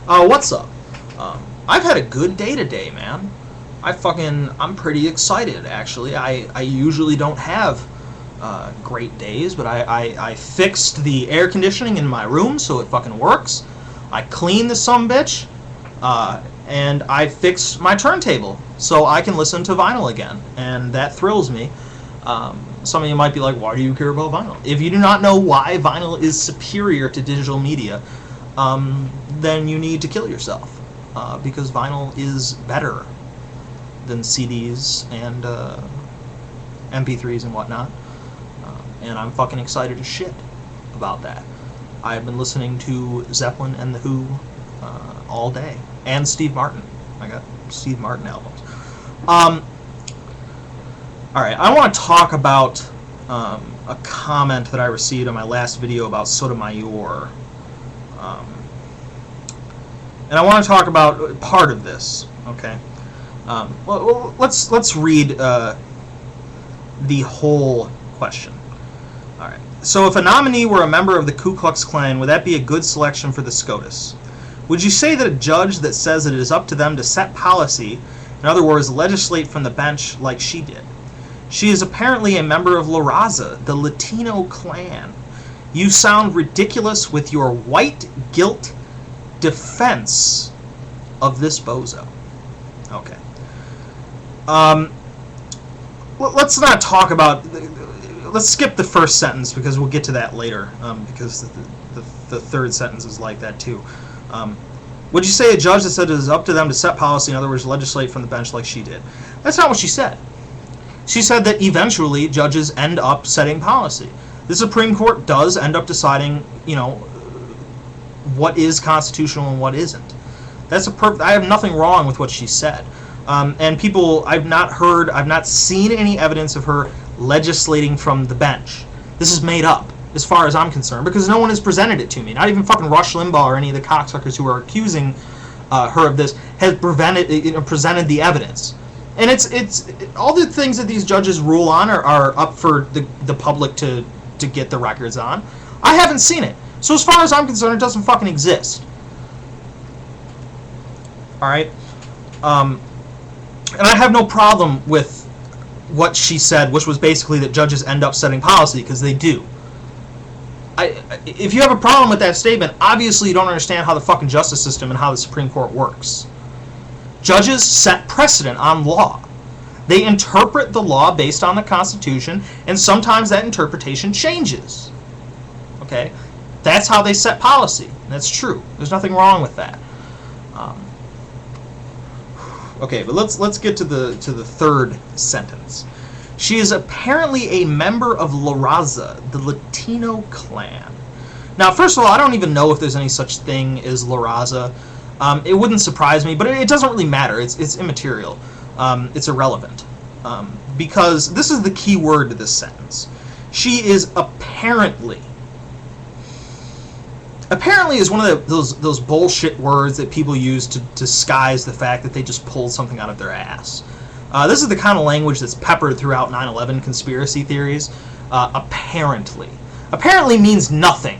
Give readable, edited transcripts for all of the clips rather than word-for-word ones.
What's up? I've had a good day today, man. I'm pretty excited, actually. I usually don't have great days, but I fixed the air conditioning in my room so it fucking works. I cleaned the sumbitch, and I fixed my turntable so I can listen to vinyl again, and that thrills me. Some of you might be like, why do you care about vinyl? If you do not know why vinyl is superior to digital media, then you need to kill yourself, because vinyl is better than CDs and MP3s and whatnot, and I'm fucking excited as shit about that. I've been listening to Zeppelin and The Who all day, and Steve Martin. I got Steve Martin albums. Alright, I want to talk about a comment that I received on my last video about Sotomayor. And I want to talk about part of this, okay? Well, let's read the whole question. Alright, so if a nominee were a member of the Ku Klux Klan, would that be a good selection for the SCOTUS? Would you say that a judge that says that it is up to them to set policy, in other words, legislate from the bench like she did? She is apparently a member of La Raza, the Latino Klan. You sound ridiculous with your white guilt defense of this bozo. Okay. Let's not talk about... Let's skip the first sentence because we'll get to that later, because the third sentence is like that too. Would you say a judge that said it is up to them to set policy, in other words, legislate from the bench like she did? That's not what she said. She said that eventually judges end up setting policy. The Supreme Court does end up deciding, you know, what is constitutional and what isn't. I have nothing wrong with what she said. And people, I've not seen any evidence of her legislating from the bench. This is made up, as far as I'm concerned, because no one has presented it to me. Not even fucking Rush Limbaugh or any of the cocksuckers who are accusing her of this has presented the evidence. And it's all the things that these judges rule on are up for the public to get the records on. I haven't seen it. So as far as I'm concerned, it doesn't fucking exist. Alright? And I have no problem with what she said, which was basically that judges end up setting policy, because they do. If you have a problem with that statement, obviously you don't understand how the fucking justice system and how the Supreme Court works. Judges set precedent on law. They interpret the law based on the Constitution, and sometimes that interpretation changes. Okay? That's how they set policy. That's true. There's nothing wrong with that. Okay, but let's get to the third sentence. She is apparently a member of La Raza, the Latino Klan. Now, first of all, I don't even know if there's any such thing as La Raza. It wouldn't surprise me, but it doesn't really matter. It's immaterial. It's irrelevant. Because this is the key word to this sentence. She is apparently. Apparently is one of those bullshit words that people use to disguise the fact that they just pulled something out of their ass. This is the kind of language that's peppered throughout 9/11 conspiracy theories. Apparently. Apparently means nothing.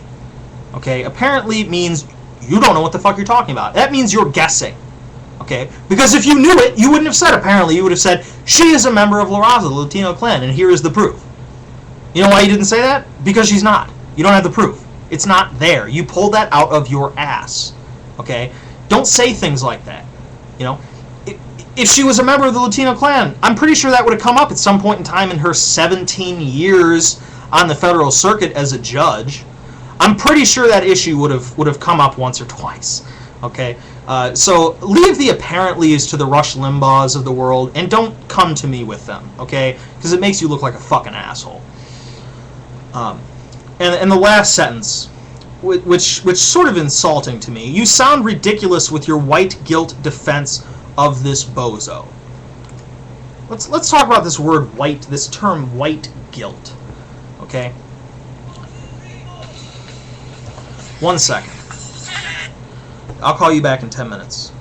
Okay? Apparently means you don't know what the fuck you're talking about. That means you're guessing. Okay? Because if you knew it, you wouldn't have said apparently. You would have said, she is a member of La Raza, the Latino Klan, and here is the proof. You know why you didn't say that? Because she's not. You don't have the proof. It's not there. You pulled that out of your ass. Okay? Don't say things like that. You know? If she was a member of the Latino Klan, I'm pretty sure that would have come up at some point in time in her 17 years on the federal circuit as a judge. I'm pretty sure that issue would have come up once or twice. Okay? So leave the apparentlys to the Rush Limbaughs of the world and don't come to me with them. Okay? Because it makes you look like a fucking asshole. And the last sentence, which sort of insulting to me. You sound ridiculous with your white guilt defense of this bozo. Let's talk about this word white, this term white guilt. Okay? 1 second. I'll call you back in 10 minutes.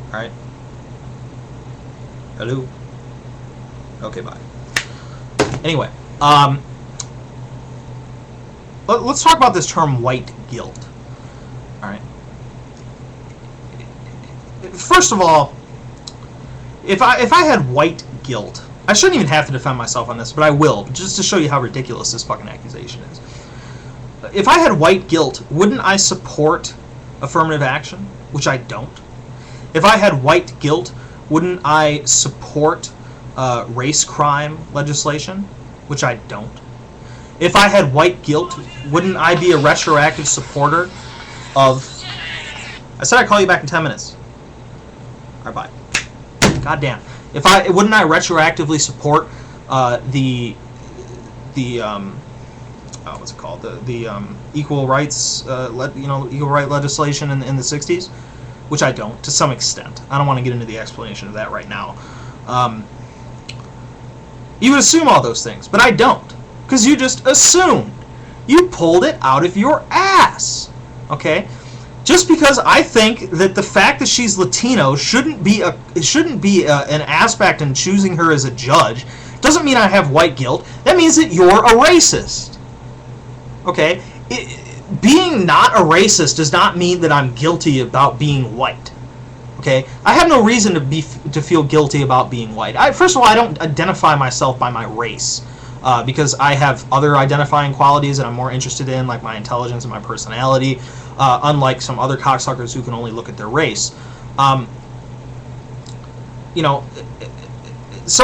Alright? Hello? Okay, bye. Anyway, let's talk about this term white guilt. Alright? first of all, if I had white guilt, I shouldn't even have to defend myself on this, but I will, just to show you how ridiculous this fucking accusation is. If I had white guilt, wouldn't I support affirmative action, which I don't? If I had white guilt, wouldn't I support race crime legislation, which I don't? If I had white guilt, wouldn't I be a retroactive supporter of... I said I'd call you back in 10 minutes. Alright, bye. God damn. Wouldn't I retroactively support what's it called? The equal rights, equal right legislation in the 60s? Which I don't, to some extent. I don't want to get into the explanation of that right now. You would assume all those things, but I don't. Because you just assumed. You pulled it out of your ass. Okay? Just because I think that the fact that she's Latino shouldn't be an aspect in choosing her as a judge doesn't mean I have white guilt. That means that you're a racist. Okay? Being not a racist does not mean that I'm guilty about being white. Okay? I have no reason to feel guilty about being white. First of all, I don't identify myself by my race. Because I have other identifying qualities that I'm more interested in, like my intelligence and my personality, unlike some other cocksuckers who can only look at their race. So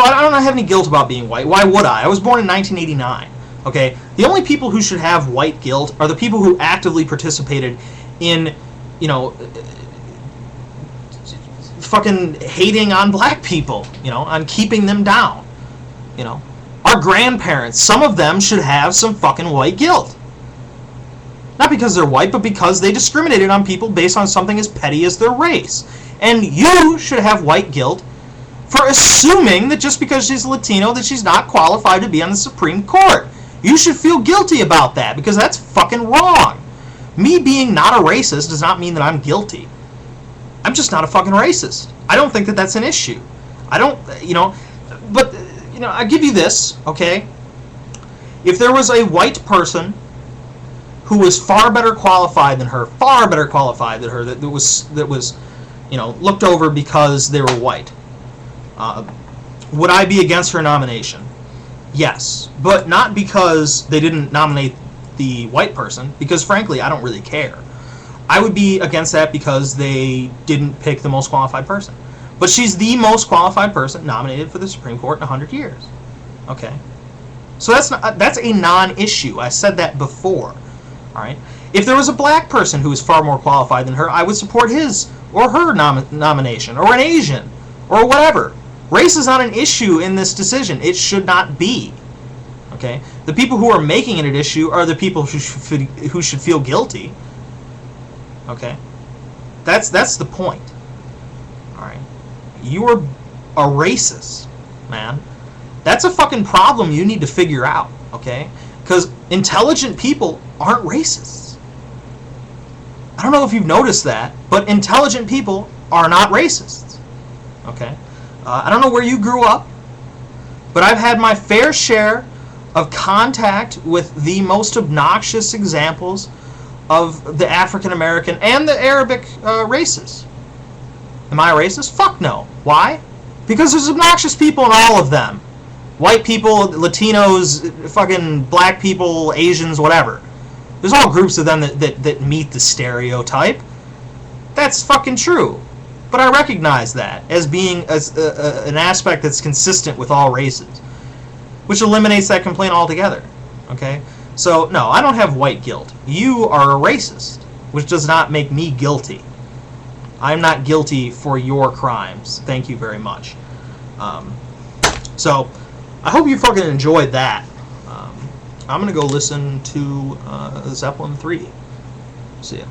I don't have any guilt about being white. Why would I? I was born in 1989. Okay? The only people who should have white guilt are the people who actively participated in, fucking hating on black people, on keeping them down, Our grandparents, some of them should have some fucking white guilt. Not because they're white, but because they discriminated on people based on something as petty as their race. And you should have white guilt for assuming that just because she's Latino that she's not qualified to be on the Supreme Court. You should feel guilty about that, because that's fucking wrong. Me being not a racist does not mean that I'm guilty. I'm just not a fucking racist. I don't think that that's an issue. I don't, but... I give you this, okay? If there was a white person who was far better qualified than her, that was looked over because they were white, would I be against her nomination? Yes, but not because they didn't nominate the white person, because frankly, I don't really care. I would be against that because they didn't pick the most qualified person. But she's the most qualified person nominated for the Supreme Court in 100 years. Okay? So that's a non-issue. I said that before. All right? If there was a black person who was far more qualified than her, I would support his or her nomination, or an Asian, or whatever. Race is not an issue in this decision. It should not be. Okay? The people who are making it an issue are the people who should feel guilty. Okay? That's the point. All right? You are a racist, man. That's a fucking problem you need to figure out, okay? Because intelligent people aren't racists. I don't know if you've noticed that, but intelligent people are not racists, okay? I don't know where you grew up, but I've had my fair share of contact with the most obnoxious examples of the African American and the Arabic races. Am I a racist? Fuck no. Why? Because there's obnoxious people in all of them. White people, Latinos, fucking black people, Asians, whatever. There's all groups of them that meet the stereotype. That's fucking true. But I recognize that as being an aspect that's consistent with all races, which eliminates that complaint altogether. Okay? So, no, I don't have white guilt. You are a racist, which does not make me guilty. I'm not guilty for your crimes. Thank you very much. So, I hope you fucking enjoyed that. I'm going to go listen to Zeppelin 3. See ya.